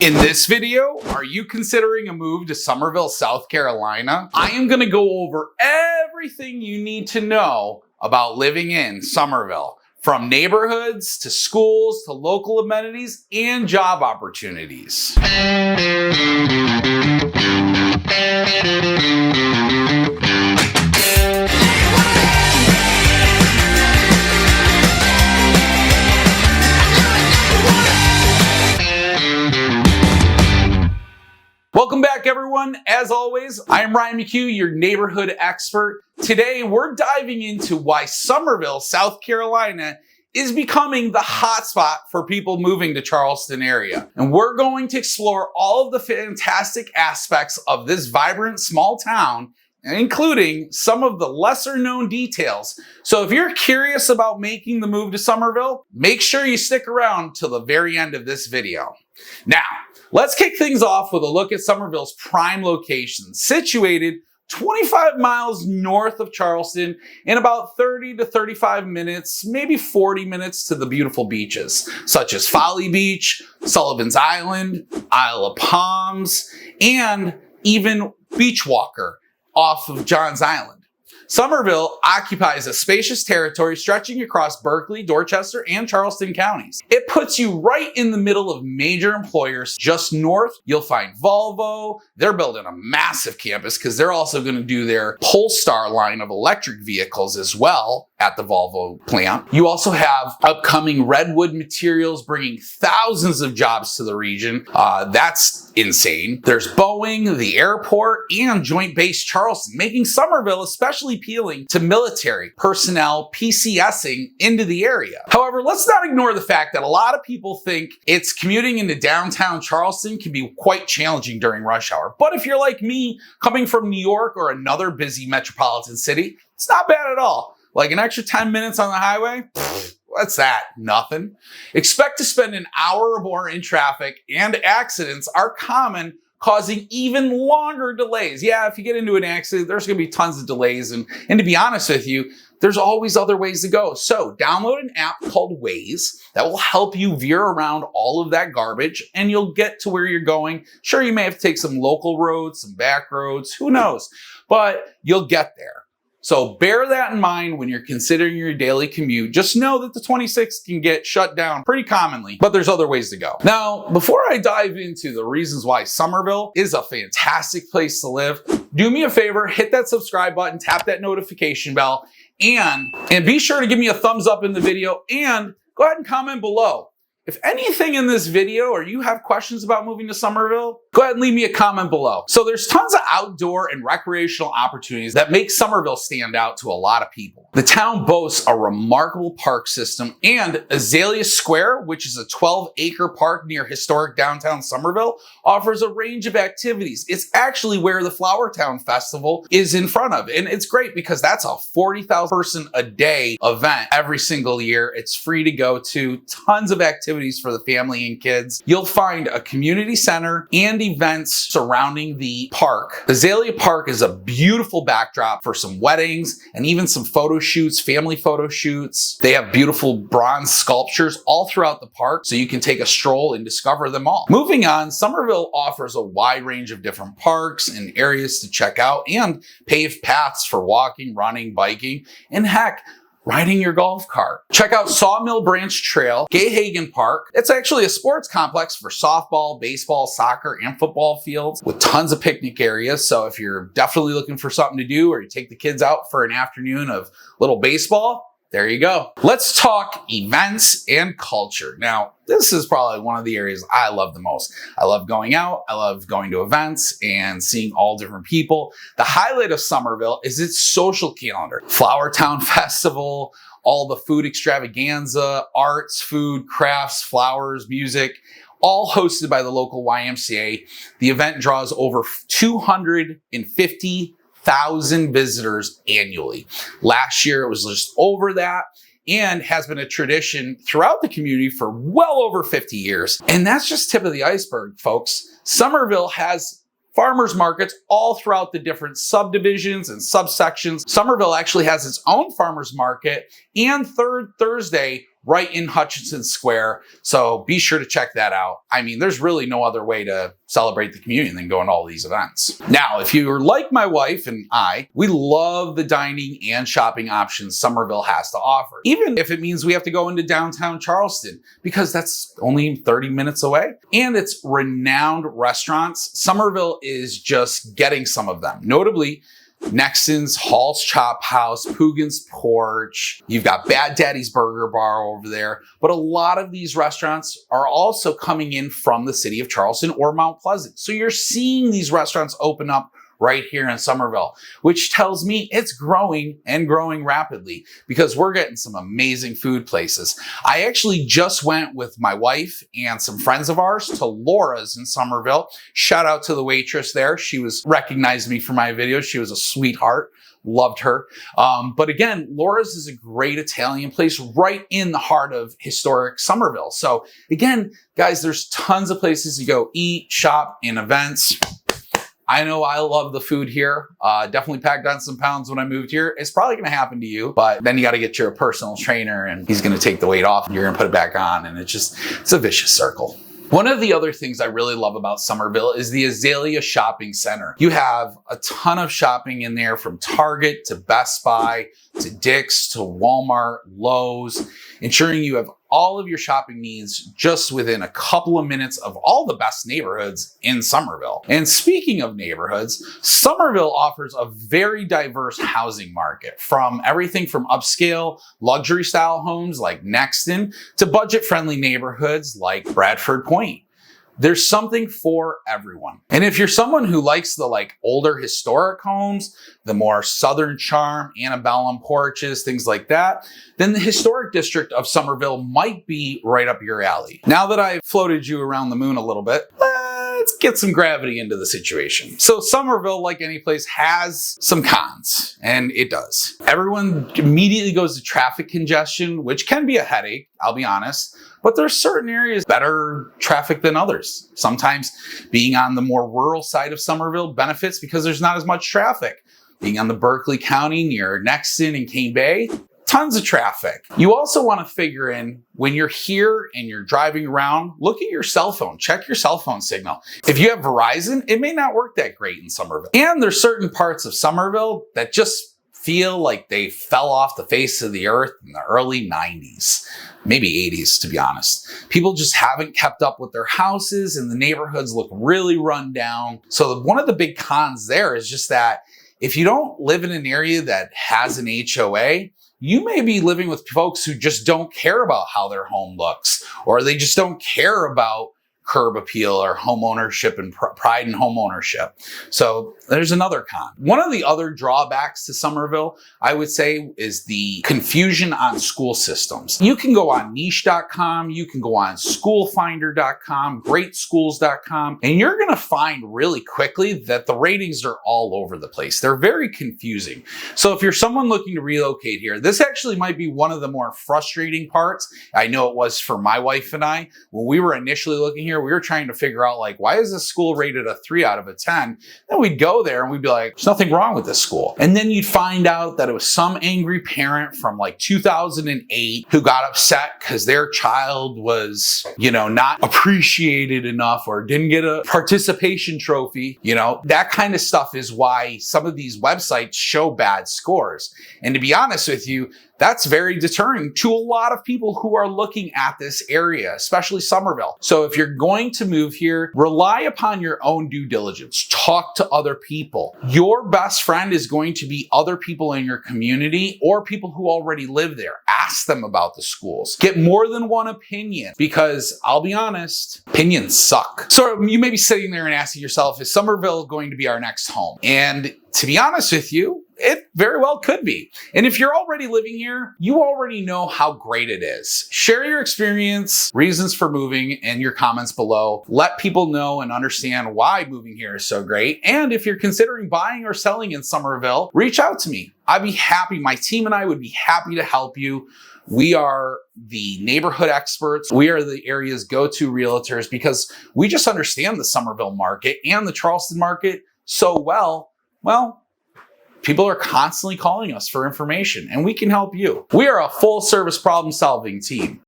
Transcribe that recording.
In this video, are you considering a move to Summerville, South Carolina? I am going to go over everything you need to know about living in Summerville, from neighborhoods to schools to local amenities and job opportunities. Welcome back, everyone. As always, I am Ryan McHugh, your neighborhood expert. Today, we're diving into why Summerville, South Carolina is becoming the hotspot for people moving to Charleston area. And we're going to explore all of the fantastic aspects of this vibrant small town, including some of the lesser known details. So if you're curious about making the move to Summerville, make sure you stick around till the very end of this video. Now, let's kick things off with a look at Summerville's prime location, situated 25 miles north of Charleston and about 30 to 35 minutes, maybe 40 minutes to the beautiful beaches, such as Folly Beach, Sullivan's Island, Isle of Palms, and even Beachwalker off of John's Island. Summerville occupies a spacious territory stretching across Berkeley, Dorchester, and Charleston counties. It puts you right in the middle of major employers. Just north, you'll find Volvo. They're building a massive campus because they're also going to do their Polestar line of electric vehicles as well at the Volvo plant. You also have upcoming Redwood Materials bringing thousands of jobs to the region. That's insane. There's Boeing, the airport, and Joint Base Charleston, making Summerville especially appealing to military personnel PCSing into the area. However, let's not ignore the fact that a lot of people think it's commuting into downtown Charleston can be quite challenging during rush hour. But if you're like me, coming from New York or another busy metropolitan city, it's not bad at all. Like an extra 10 minutes on the highway? What's that? Nothing. Expect to spend an hour or more in traffic, and accidents are common, causing even longer delays. Yeah, if you get into an accident, there's going to be tons of delays. And to be honest with you, there's always other ways to go. So download an app called Waze that will help you veer around all of that garbage and you'll get to where you're going. Sure, you may have to take some local roads, some back roads, who knows, but you'll get there. So bear that in mind when you're considering your daily commute. Just know that the 26 can get shut down pretty commonly, but there's other ways to go. Now, before I dive into the reasons why Summerville is a fantastic place to live, do me a favor, hit that subscribe button, tap that notification bell, and be sure to give me a thumbs up in the video and go ahead and comment below. If anything in this video or you have questions about moving to Summerville, go ahead and leave me a comment below. So there's tons of outdoor and recreational opportunities that make Summerville stand out to a lot of people. The town boasts a remarkable park system, and Azalea Square, which is a 12-acre park near historic downtown Summerville, offers a range of activities. It's actually where the Flower Town Festival is in front of. And it's great because that's a 40,000 person a day event every single year. It's free to go to, tons of activities for the family and kids. You'll find a community center and events surrounding the park. Azalea Park is a beautiful backdrop for some weddings and even some photo shoots, family photo shoots. They have beautiful bronze sculptures all throughout the park, so you can take a stroll and discover them all. Moving on, Summerville offers a wide range of different parks and areas to check out and paved paths for walking, running, biking, and heck, riding your golf cart. Check out Sawmill Branch Trail, Gayhagen Park. It's actually a sports complex for softball, baseball, soccer, and football fields with tons of picnic areas. So if you're definitely looking for something to do or you take the kids out for an afternoon of little baseball, there you go. Let's talk events and culture. Now, this is probably one of the areas I love the most. I love going out. I love going to events and seeing all different people. The highlight of Summerville is its social calendar. Flower Town Festival, all the food extravaganza, arts, food, crafts, flowers, music, all hosted by the local YMCA. The event draws over 250,000 visitors annually. Last year it was just over that and has been a tradition throughout the community for well over 50 years. And that's just tip of the iceberg, folks. Summerville has farmers markets all throughout the different subdivisions and subsections. Summerville actually has its own farmers market and third Thursday right in Hutchinson Square. So be sure to check that out. I mean, there's really no other way to celebrate the community than going to all these events. Now, if you're like my wife and I, we love the dining and shopping options Summerville has to offer, even if it means we have to go into downtown Charleston, because that's only 30 minutes away. And it's renowned restaurants. Summerville is just getting some of them, notably Nexon's, Hall's Chop House, Poogan's Porch. You've got Bad Daddy's Burger Bar over there. But a lot of these restaurants are also coming in from the city of Charleston or Mount Pleasant. So you're seeing these restaurants open up right here in Summerville, which tells me it's growing and growing rapidly because we're getting some amazing food places. I actually just went with my wife and some friends of ours to Laura's in Summerville. Shout out to the waitress there. She recognized me for my videos. She was a sweetheart. Loved her. But again, Laura's is a great Italian place right in the heart of historic Summerville. So again, guys, there's tons of places to go eat, shop, and events. I know I love the food here. Definitely packed on some pounds when I moved here. It's probably gonna happen to you, but then you gotta get your personal trainer and he's gonna take the weight off and you're gonna put it back on, and it's a vicious circle. One of the other things I really love about Summerville is the Azalea Shopping Center. You have a ton of shopping in there, from Target to Best Buy to Dick's to Walmart, Lowe's, ensuring you have all of your shopping needs just within a couple of minutes of all the best neighborhoods in Summerville. And speaking of neighborhoods, Summerville offers a very diverse housing market, from everything from upscale luxury style homes like Nexton to budget-friendly neighborhoods like Bradford Point. There's something for everyone. And if you're someone who likes the older historic homes, the more southern charm, antebellum porches, things like that, then the historic district of Summerville might be right up your alley. Now that I've floated you around the moon a little bit, let's get some gravity into the situation. So Summerville, like any place, has some cons, and it does. Everyone immediately goes to traffic congestion, which can be a headache, I'll be honest. But there's certain areas better traffic than others. Sometimes being on the more rural side of Summerville benefits because there's not as much traffic. Being on the Berkeley County near Nexon and Cane Bay, tons of traffic. You also want to figure in, when you're here and you're driving around, look at your cell phone, check your cell phone signal. If you have Verizon, it may not work that great in Summerville. And there's certain parts of Summerville that just feel like they fell off the face of the earth in the early 90s, maybe 80s, to be honest. People just haven't kept up with their houses and the neighborhoods look really run down. So one of the big cons there is just that if you don't live in an area that has an HOA, you may be living with folks who just don't care about how their home looks, or they just don't care about curb appeal or home ownership and pride in home ownership. So there's another con. One of the other drawbacks to Summerville, I would say, is the confusion on school systems. You can go on niche.com, you can go on schoolfinder.com, greatschools.com, and you're gonna find really quickly that the ratings are all over the place. They're very confusing. So if you're someone looking to relocate here, this actually might be one of the more frustrating parts. I know it was for my wife and I. When we were initially looking here, we were trying to figure out, why is this school rated a 3 out of a 10? Then we'd go there and we'd be like, there's nothing wrong with this school. And then you'd find out that it was some angry parent from 2008 who got upset because their child was, not appreciated enough or didn't get a participation trophy. That kind of stuff is why some of these websites show bad scores. And to be honest with you, that's very deterring to a lot of people who are looking at this area, especially Summerville. So if you're going to move here, rely upon your own due diligence. Talk to other people. Your best friend is going to be other people in your community or people who already live there. Ask them about the schools. Get more than one opinion, because I'll be honest, opinions suck. So you may be sitting there and asking yourself, is Summerville going to be our next home? And to be honest with you, it very well could be. And if you're already living here, you already know how great it is. Share your experience, reasons for moving, and your comments below. Let people know and understand why moving here is so great. And if you're considering buying or selling in Summerville, reach out to me. I'd be happy. My team and I would be happy to help you. We are the neighborhood experts. We are the area's go-to realtors because we just understand the Summerville market and the Charleston market so well, People are constantly calling us for information, and we can help you. We are a full-service problem-solving team.